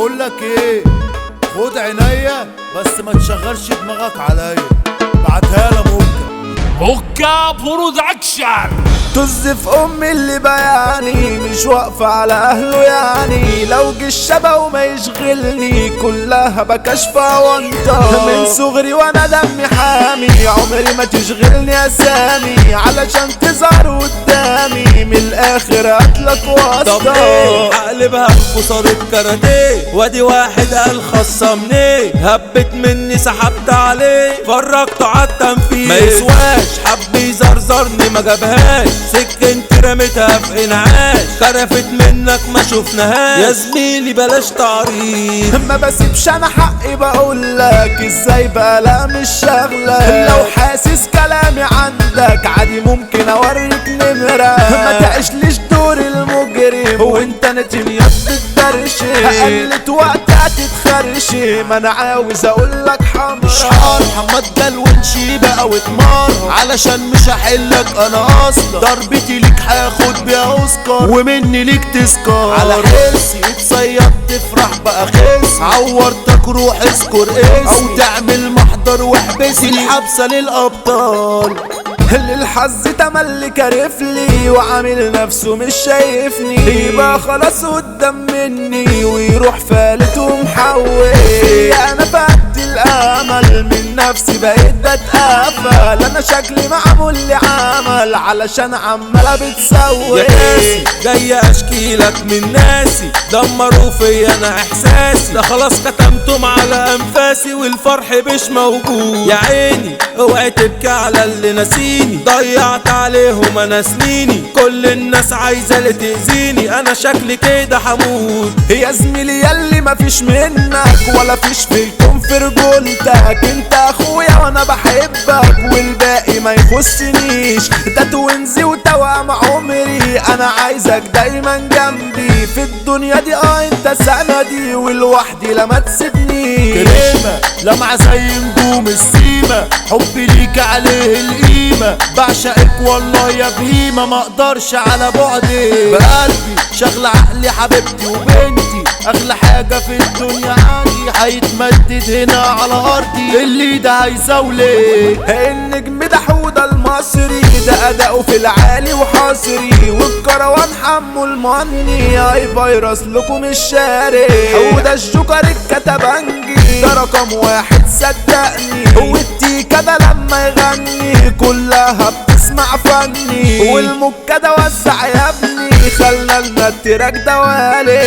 بقول لك ايه، خد عينيا بس ما تشغلش دماغك عليا، بعتها لها بوكا برودكشن. طز في امي اللي بياني مش واقفة على اهله، يعني لو جه الشبه وما يشغلني كلها بكشفة وانطة. من صغري وانا دمي حامي عمري ما تشغلني اسامي علشان تظهر قدامي، من الاخر هاتلك واسطة. هقلبها بصارة كاراتيه وادي واحد قال خصمني، هبت مني سحبت عليه فرجته عالتنفيذ، ما يسواش حب يزرزرني ما جابهاش، سكنت رميتها في انعاش، كرفت منك ما شفناهاش، يا زميلي بلاش تعريض. ما بسيبش انا حقي بقولك ازاي بقى، لا مش شغلة. لو حاسس كلامي عندك عادي ممكن اوريك نمرة، ما تعيشليش دور المجرم وانت نتيم يد الدرشي، قلت وقت هتتخرشي، ما انا عاوز اقولك حمرا. شحار محمد جلونشي بقى واتمار، علشان مش هحلك انا اصلا، ضربتي ليك هاخد بيها اوسكار، ومني ليك تذكار، على حسي اتصيد تفرح بقى خس، عورتك روح اذكر اسمي، او تعمل محضر واحبسي الحبسه للابطال. الحظ تملي كارفلي وعامل نفسه مش شايفني، يبقى خلاص قدام مني ويروح فالت ومحول. انا فقدت الامل من نفسي بقيت بتقفل، انا شكلي معمول لي عمل علشان عمالة بتسوي. يا ناسي جاي اشكيلك من ناسي دمروا فيا انا احساسي، ده خلاص كتمتم على انفاسي والفرح مش موجود. يا عيني اوعي تبكي على اللي ناسيني، ضيعت عليهم انا سنيني، كل الناس عايزه اللي تاذيني، انا شكلي كده حمود. يا زميلي ياللي مفيش منك ولا فيش فيكم في رجولتك، انت اخويا وانا بحبك والباقي ما يخصنيش، ده توينزي وتوام عمري، انا عايزك دايما جنبي في الدنيا دي، انت سندي ولوحدي لما تسيبنيش. كريمة لمعة زي نجوم السيما، حبي ليك عليه القيمة، بعشقك والله يا بهيمة، ما اقدرش على بعدك، بقلبي شغل عقلي حبيبتي وبنتي، اغلى حاجة في الدنيا عندي، هيتمدد هنا على ارضي اللي ده هيزاولك. النجم ده حوده المصري، ده اداؤه في العالي وحصري، والكروان حمو المني، اي فيروس لكم الشارع، حوده الجوكر الكتبنجي، ده رقم واحد صدقني، والتيكا ده لما يغني كلها بتسمع فني، والمكة ده وزع يا ابني، خلى لنا التراك ده والي.